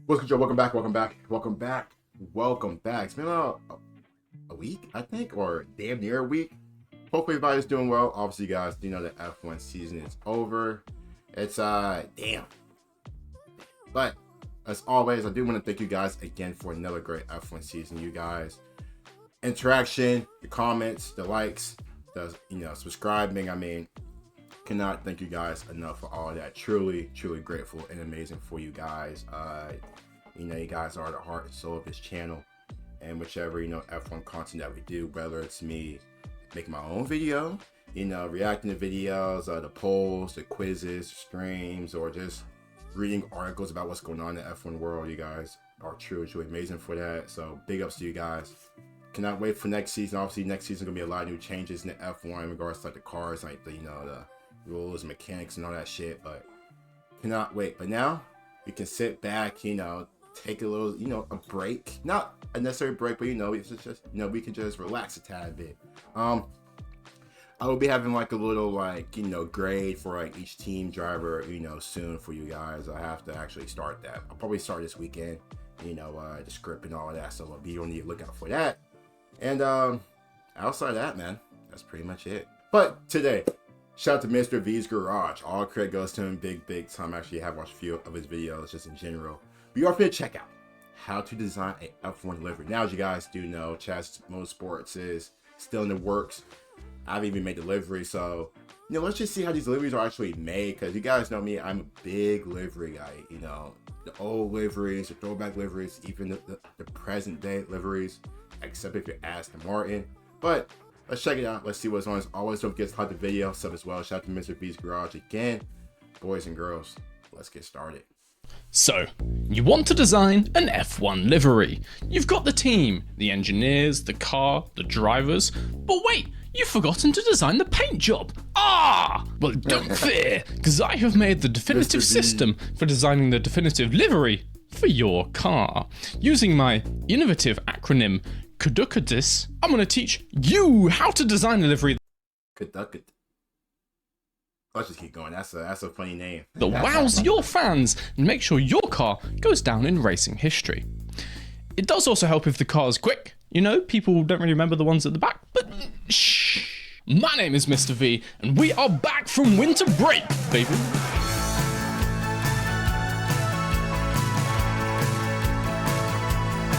What's good, Joe? Welcome back. It's been a week, I think, or damn near a week. Hopefully everybody's doing well. Obviously, you guys do know the F1 season is over. It's damn. But as always, I do want to thank you guys again for another great F1 season. You guys, interaction, the comments, the likes, the subscribing. I mean, cannot thank you guys enough for all that. Truly grateful and amazing for you guys. You guys are the heart and soul of this channel, and whichever F1 content that we do, whether it's me making my own video, reacting to videos, the polls, the quizzes, streams, or just reading articles about what's going on in the F1 world, you guys are truly amazing for that. So big ups to you guys. Cannot wait for next season. Obviously next season gonna be a lot of new changes in the F1 in regards to like the cars, like the the rules, mechanics, and all that shit. But cannot wait. But now we can sit back, take a little, a break. Not a necessary break, but it's just we can just relax a tad bit. I will be having like a little grade for like each team driver, soon for you guys. I have to actually start that. I'll probably start this weekend, the script and all of that. So I'll be on the lookout for that. And outside of that, man, that's pretty much it. But today, shout out to Mr. V's Garage. All credit goes to him, big time. Actually, I have watched a few of his videos just in general. We are going to check out how to design a F1 livery. Now, as you guys do know, Chaz Motorsports is still in the works. I haven't even made the livery, so let's just see how these liveries are actually made. Because you guys know me, I'm a big livery guy. The old liveries, the throwback liveries, even the present day liveries, except if you're Aston Martin. But let's check it out. Let's see what's on. As always, don't forget to like the video, sub as well. Shout out to Mr. V's Garage again. Boys and girls, let's get started. So, you want to design an F1 livery. You've got the team, the engineers, the car, the drivers, but wait, you've forgotten to design the paint job. Well, don't fear, because I have made the definitive system for designing the definitive livery for your car. Using my innovative acronym, Caducatus, I'm going to teach you how to design a livery. Caducatus. Let's just keep going. That's a funny name. That wows your fans and make sure your car goes down in racing history. It does also help if the car is quick. People don't really remember the ones at the back, but shh. My name is Mr. V, and we are back from winter break, baby.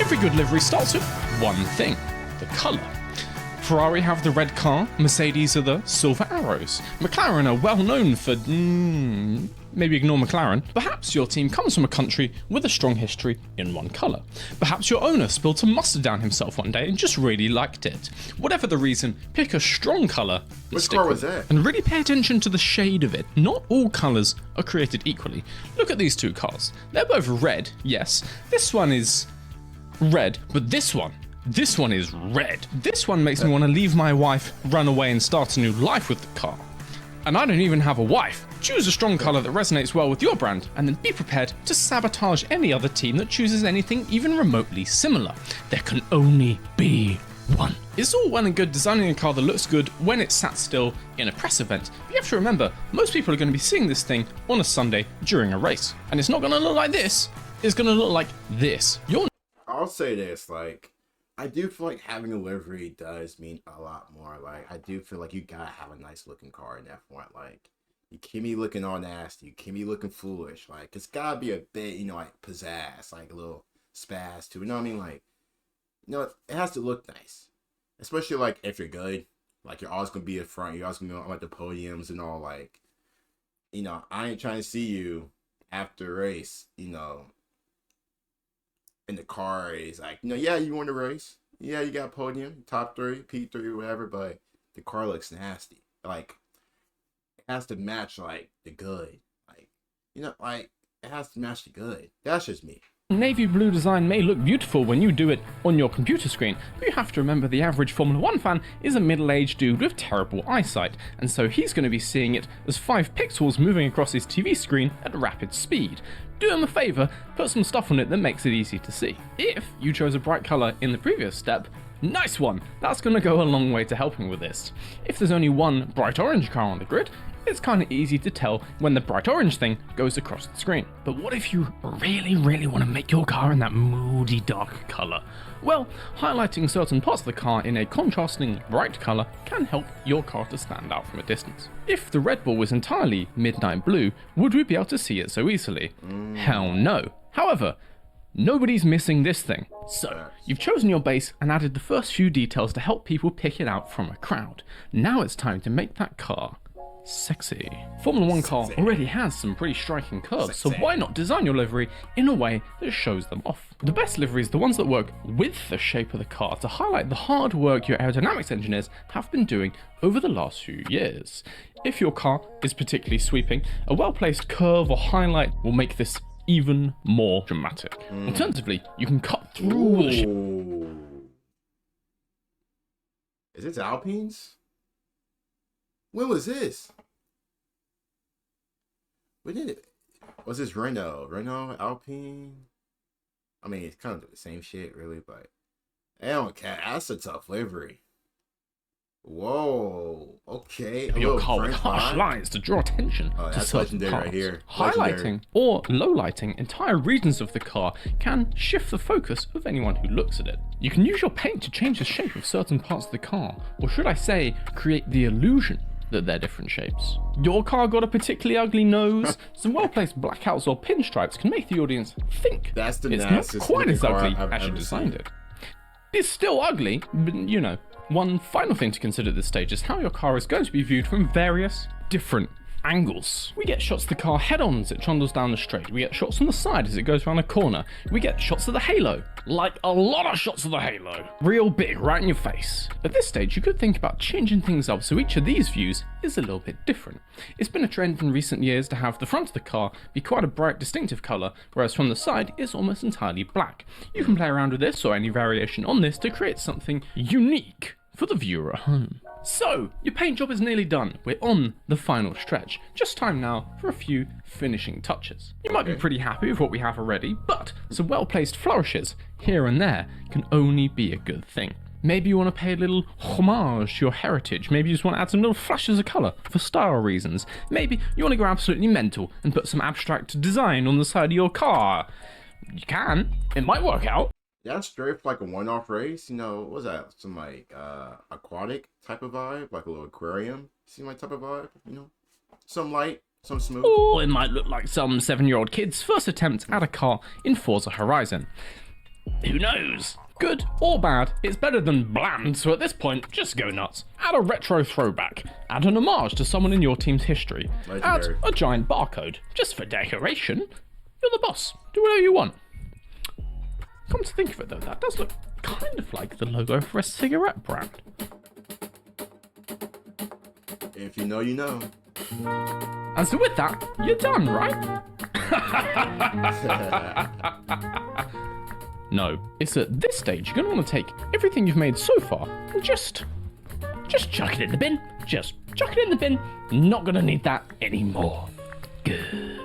Every good livery starts with one thing, the colour. Ferrari have the red car, Mercedes are the silver arrows. McLaren are well known for, maybe ignore McLaren. Perhaps your team comes from a country with a strong history in one colour. Perhaps your owner spilled some mustard down himself one day and just really liked it. Whatever the reason, pick a strong colour. Which car was that? And really pay attention to the shade of it. Not all colours are created equally. Look at these two cars. They're both red, yes. This one is red, but this one is red. This one makes me want to leave my wife, run away and start a new life with the car. And I don't even have a wife. Choose a strong colour that resonates well with your brand, and then be prepared to sabotage any other team that chooses anything even remotely similar. There can only be one. It's all well and good designing a car that looks good when it's sat still in a press event, but you have to remember, most people are going to be seeing this thing on a Sunday during a race. And it's not going to look like this, it's going to look like this. I'll say this, I do feel like having a livery does mean a lot more. I do feel like you gotta have a nice looking car in F1. You can't be looking all nasty. You can't be looking foolish. It's gotta be a bit, pizzazz, a little spaz too. You know what I mean? It has to look nice. Especially, if you're good. You're always gonna be in front. You're always gonna be on, the podiums and all, I ain't trying to see you after race, in the car is yeah, you won the race. Yeah, you got podium, top 3, P3, whatever, but the car looks nasty. It has to match, the good. It has to match the good. That's just me. Navy blue design may look beautiful when you do it on your computer screen, but you have to remember the average Formula 1 fan is a middle-aged dude with terrible eyesight, and so he's going to be seeing it as 5 pixels moving across his TV screen at rapid speed. Do him a favour, put some stuff on it that makes it easy to see. If you chose a bright colour in the previous step, nice one! That's going to go a long way to helping with this. If there's only one bright orange car on the grid, it's kind of easy to tell when the bright orange thing goes across the screen. But what if you really want to make your car in that moody dark colour? Well, highlighting certain parts of the car in a contrasting bright colour can help your car to stand out from a distance. If the Red Bull was entirely midnight blue, would we be able to see it so easily? Hell no. However, nobody's missing this thing. So, you've chosen your base and added the first few details to help people pick it out from a crowd. Now it's time to make that car sexy. Formula 1 car already has some pretty striking curves, so why not design your livery in a way that shows them off? The best liveries are the ones that work with the shape of the car to highlight the hard work your aerodynamics engineers have been doing over the last few years. If your car is particularly sweeping, a well-placed curve or highlight will make this even more dramatic. Alternatively, you can cut through the shape. Is it Alpines? When was this? When did it? Was this Renault Alpine? I mean, it's kind of the same shit, really, but that's a tough livery. Whoa, okay. Your car with harsh lines to draw attention to certain parts. Right here. Highlighting or low-lighting entire regions of the car can shift the focus of anyone who looks at it. You can use your paint to change the shape of certain parts of the car, or should I say, create the illusion that they're different shapes. Your car got a particularly ugly nose. Some well-placed blackouts or pinstripes can make the audience think it's not quite as ugly as you designed it. It's still ugly, but you know. One final thing to consider at this stage is how your car is going to be viewed from various different angles. We get shots of the car head-on as it trundles down the straight. We get shots from the side as it goes around a corner. We get shots of the halo. Like a lot of shots of the halo. Real big, right in your face. At this stage, you could think about changing things up so each of these views is a little bit different. It's been a trend in recent years to have the front of the car be quite a bright, distinctive colour, whereas from the side, it's almost entirely black. You can play around with this or any variation on this to create something unique for the viewer at home. So, your paint job is nearly done. We're on the final stretch. Just time now for a few finishing touches. You might be pretty happy with what we have already, but some well-placed flourishes here and there can only be a good thing. Maybe you want to pay a little homage to your heritage. Maybe you just want to add some little flashes of colour for style reasons. Maybe you want to go absolutely mental and put some abstract design on the side of your car. You can. It might work out. Yeah, straight for like a one-off race, you know, what was that? Some like aquatic type of vibe, like a little aquarium, seem like type of vibe, you know? Some light, some smooth. Or it might look like some 7-year-old kid's first attempt at a car in Forza Horizon. Who knows? Good or bad, it's better than bland, so at this point, just go nuts. Add a retro throwback. Add an homage to someone in your team's history. Legendary. Add a giant barcode, just for decoration. You're the boss. Do whatever you want. Come to think of it though, that does look kind of like the logo for a cigarette brand. If you know, you know. And so with that, you're done, right? No, it's at this stage you're going to want to take everything you've made so far and just chuck it in the bin. Just chuck it in the bin. Not going to need that anymore. Good.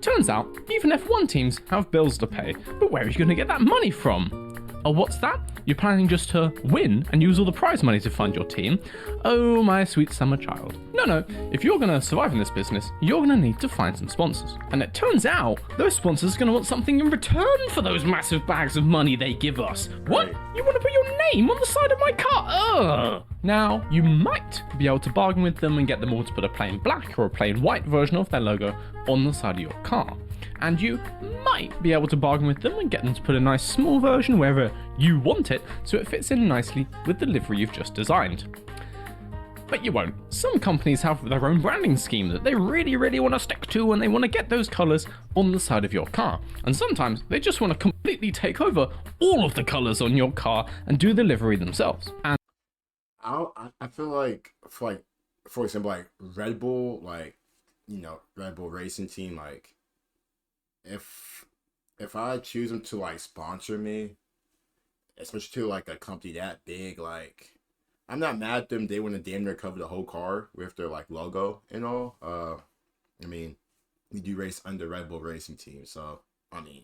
Turns out, even F1 teams have bills to pay, but where are you going to get that money from? Oh, what's that? You're planning just to win and use all the prize money to fund your team? Oh, my sweet summer child. No, if you're going to survive in this business, you're going to need to find some sponsors. And it turns out, those sponsors are going to want something in return for those massive bags of money they give us. What? You want to put your name on the side of my car? Ugh. Now, you might be able to bargain with them and get them all to put a plain black or a plain white version of their logo on the side of your car. And you might be able to bargain with them and get them to put a nice small version wherever you want it so it fits in nicely with the livery you've just designed. But you won't. Some companies have their own branding scheme that they really want to stick to and they want to get those colours on the side of your car. And sometimes they just want to completely take over all of the colours on your car and do the livery themselves. And I feel like, for example, like Red Bull, like, you know, Red Bull racing team, like, if I choose them to like sponsor me, especially to like a company that big, like I'm not mad at them. They want to damn near cover the whole car with their like logo and all. I mean, we do race under Red Bull Racing Team, so I mean,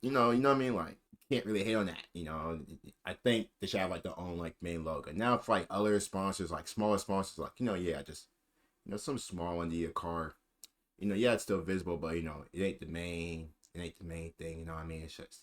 you know what I mean. Like, can't really hate on that. You know, I think they should have like their own like main logo. Now for like other sponsors, like smaller sponsors, like yeah, just some small under your car. Yeah, it's still visible, but it ain't the main. It ain't the main thing. You know what I mean? It's just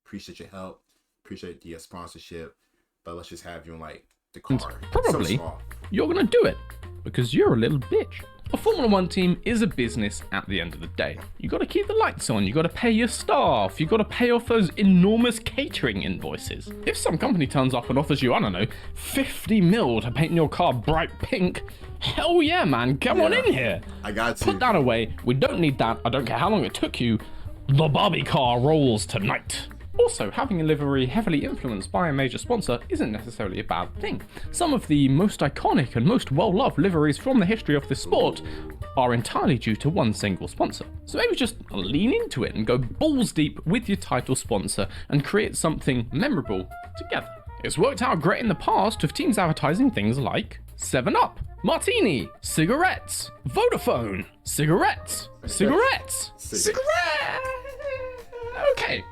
appreciate your help, appreciate the sponsorship, but let's just have you in like the car. Probably so small. you're gonna do it because you're a little bitch. A Formula One team is a business at the end of the day. You gotta keep the lights on, you gotta pay your staff, you gotta pay off those enormous catering invoices. If some company turns up and offers you, I don't know, 50 mil to paint your car bright pink, hell yeah, man, come on in here. I got to. Put that away, we don't need that, I don't care how long it took you, the Barbie car rolls tonight. Also, having a livery heavily influenced by a major sponsor isn't necessarily a bad thing. Some of the most iconic and most well-loved liveries from the history of the sport are entirely due to one single sponsor. So maybe just lean into it and go balls deep with your title sponsor and create something memorable together. It's worked out great in the past with teams advertising things like 7-Up, Martini, cigarettes, Vodafone, cigarettes. Okay.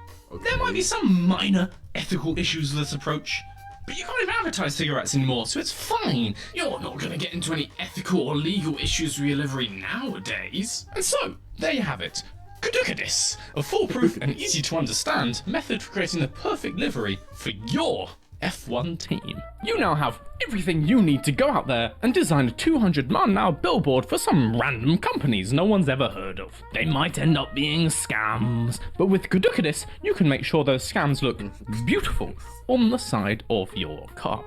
There might be some minor ethical issues with this approach, but you can't even advertise cigarettes anymore, so it's fine. You're not going to get into any ethical or legal issues with your livery nowadays. And so, there you have it. Kadukadis, a foolproof and easy to understand method for creating the perfect livery for your F1 team. You now have everything you need to go out there and design a 200-mile-an-hour billboard for some random companies no one's ever heard of. They might end up being scams, but with Kadukadis, you can make sure those scams look beautiful on the side of your car.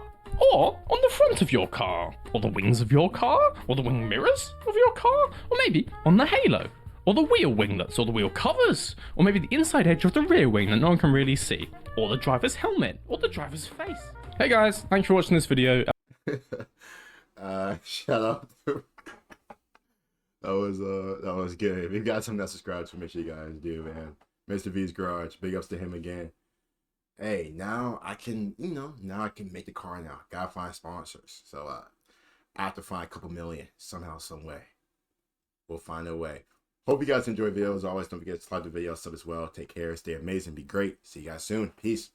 Or on the front of your car, or the wings of your car, or the wing mirrors of your car, or maybe on the halo, or the wheel winglets, or the wheel covers, or maybe the inside edge of the rear wing that no one can really see, or the driver's helmet, or the driver's face. Hey guys, thanks for watching this video. Shout out to that was good. If you got something that subscribes, make sure you guys do, man. Mr. V's Garage, big ups to him again. Hey, now I can make the car now. Gotta find sponsors. So I have to find a couple million somehow, some way. We'll find a way. Hope you guys enjoy videos. Always don't forget to like the video, sub as well. Take care, stay amazing, be great. See you guys soon. Peace.